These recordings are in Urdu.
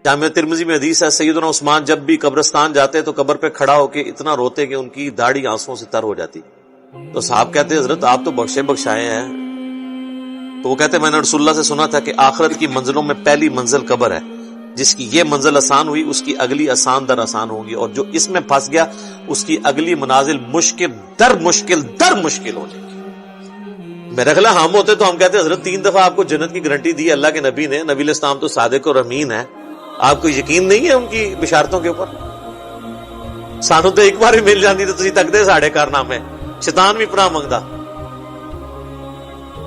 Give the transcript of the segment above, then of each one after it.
جامع ترمذی میں حدیث ہے سیدنا عثمان جب بھی قبرستان جاتے تو قبر پہ کھڑا ہو کے اتنا روتے کہ ان کی داڑھی آنسوں سے تر ہو جاتی. تو صاحب کہتے حضرت آپ تو بخشے بخشائے ہیں. تو وہ کہتے میں نے رسول اللہ سے سنا تھا کہ آخرت کی منزلوں میں پہلی منزل قبر ہے. جس کی یہ منزل آسان ہوئی اس کی اگلی آسان در آسان ہوگی، اور جو اس میں پھنس گیا اس کی اگلی منازل مشکل در مشکل ہو جائے گی. میرے خیال ہم ہوتے تو ہم کہتے حضرت 3 دفعہ آپ کو جنت کی گارنٹی دی اللہ کے نبی نے. نبی علیہ السلام تو صادق اور امین ہے، آپ کو یقین نہیں ہے ان کی بشارتوں کے اوپر؟ سانو تو ایک بار ہی مل جاتی تو تسی تکتے ساڑھے کارنامے، شیطان بھی پناہ منگتا.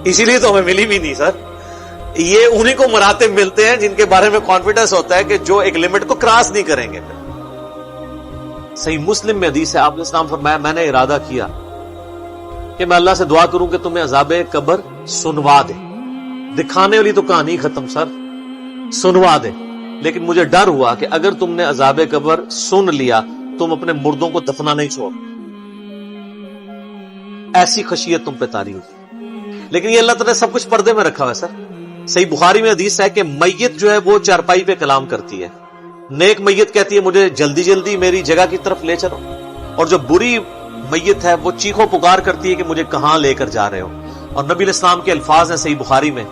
اسی لیے تو ہمیں ملی بھی نہیں سر. یہ انہی کو مراتب ملتے ہیں جن کے بارے میں کانفیڈنس ہوتا ہے کہ جو ایک لمٹ کو کراس نہیں کریں گے. صحیح مسلم میں حدیث ہے آپ نے اسلام فرمایا میں نے ارادہ کیا کہ میں اللہ سے دعا کروں کہ تمہیں عذاب قبر سنوا دے. دکھانے والی تو کہانی ختم سر، سنوا دے. لیکن مجھے ڈر ہوا کہ اگر تم نے عذاب قبر سن لیا تم اپنے مردوں کو دفنا نہیں چھوڑ. ایسی خشیت تم پہ طاری ہوگی. لیکن یہ اللہ تعالیٰ نے سب کچھ پردے میں رکھا ہوا ہے سر. صحیح بخاری میں حدیث ہے کہ میت جو ہے وہ چارپائی پہ کلام کرتی ہے. نیک میت کہتی ہے مجھے جلدی جلدی میری جگہ کی طرف لے چلو، اور جو بری میت ہے وہ چیخو پکار کرتی ہے کہ مجھے کہاں لے کر جا رہے ہو. اور نبی علیہ السلام کے الفاظ ہیں صحیح بخاری میں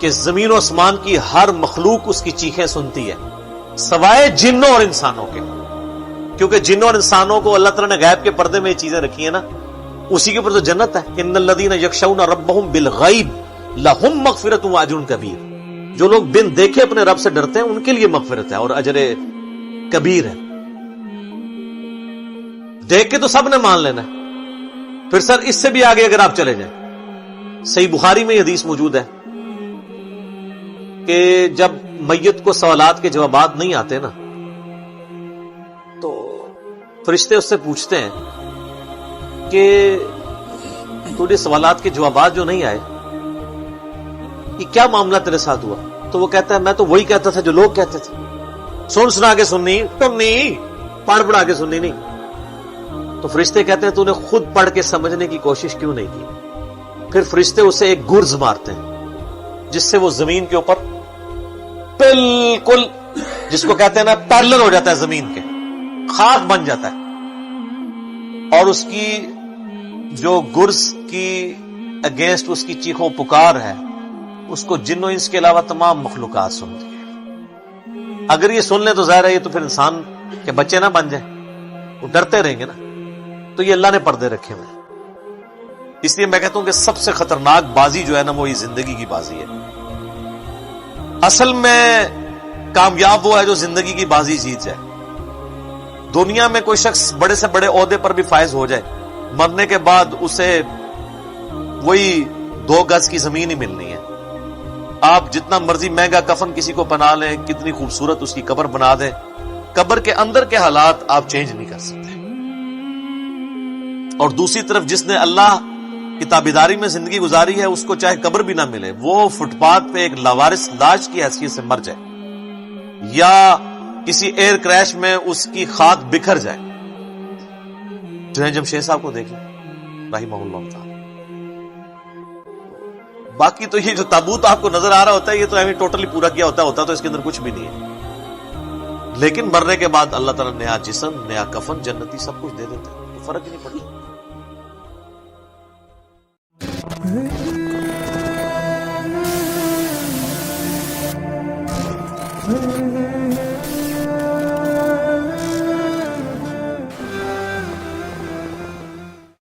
کہ زمین و آسمان کی ہر مخلوق اس کی چیخیں سنتی ہے سوائے جنوں اور انسانوں کے. کیونکہ جنوں اور انسانوں کو اللہ تعالیٰ نے غیب کے پردے میں یہ چیزیں رکھی ہیں نا، اسی کے اوپر تو جنت ہے. ان الذین یخشون ربهم بالغیب لہم مغفرۃ و اجر کبیر. جو لوگ بن دیکھے اپنے رب سے ڈرتے ہیں ان کے لیے مغفرت ہے اور اجر کبیر ہے. دیکھ کے تو سب نے مان لینا ہے. پھر سر اس سے بھی آگے اگر آپ چلے جائیں صحیح بخاری میں یہ حدیث موجود ہے کہ جب میت کو سوالات کے جوابات نہیں آتے نا تو فرشتے اس سے پوچھتے ہیں کہ تجھے سوالات کے جوابات جو نہیں آئے یہ کیا معاملہ تیرے ساتھ ہوا؟ تو وہ کہتا ہے میں تو وہی کہتا تھا جو لوگ کہتے تھے، سنا کے سننی ٹننی، پڑھ پڑھا کے سننی نہیں. تو فرشتے کہتے ہیں تو نے خود پڑھ کے سمجھنے کی کوشش کیوں نہیں کی؟ پھر فرشتے اسے ایک گرز مارتے ہیں جس سے وہ زمین کے اوپر بالکل جس کو کہتے ہیں نا پیرلل ہو جاتا ہے، زمین کے خاک بن جاتا ہے. اور اس کی جو گرز کی اگینسٹ اس کی چیخوں پکار ہے اس کو جن و انس کے علاوہ تمام مخلوقات سنتی ہے. اگر یہ سن لیں تو ظاہر ہے یہ تو پھر انسان کے بچے نہ بن جائیں، وہ ڈرتے رہیں گے نا. تو یہ اللہ نے پردے رکھے ہوئے. اس لیے میں کہتا ہوں کہ سب سے خطرناک بازی جو ہے نا وہ یہ زندگی کی بازی ہے. اصل میں کامیاب وہ ہے جو زندگی کی بازی جیت جائے. دنیا میں کوئی شخص بڑے سے بڑے عہدے پر بھی فائز ہو جائے، مرنے کے بعد اسے وہی 2 گز کی زمین ہی ملنی ہے. آپ جتنا مرضی مہنگا کفن کسی کو بنا لیں، کتنی خوبصورت اس کی قبر بنا دیں، قبر کے اندر کے حالات آپ چینج نہیں کر سکتے. اور دوسری طرف جس نے اللہ کی تابعداری میں زندگی گزاری ہے اس کو چاہے قبر بھی نہ ملے، وہ فٹ پاتھ پہ ایک لاوارث لاش کی حیثیت سے مر جائے یا کسی ایئر کریش میں اس کی خاک بکھر جائے. جو ہے جمشید صاحب کو دیکھ لیں رحمہ اللہ تعالی. باقی تو یہ جو تابوت آپ کو نظر آ رہا ہوتا ہے یہ تو ہمیں ٹوٹلی پورا کیا ہوتا تو اس کے اندر کچھ بھی نہیں ہے. لیکن مرنے کے بعد اللہ تعالیٰ نیا جسم، نیا کفن، جنتی سب کچھ دے دیتا ہے، تو فرق ہی نہیں پڑتا. Mm-hmm.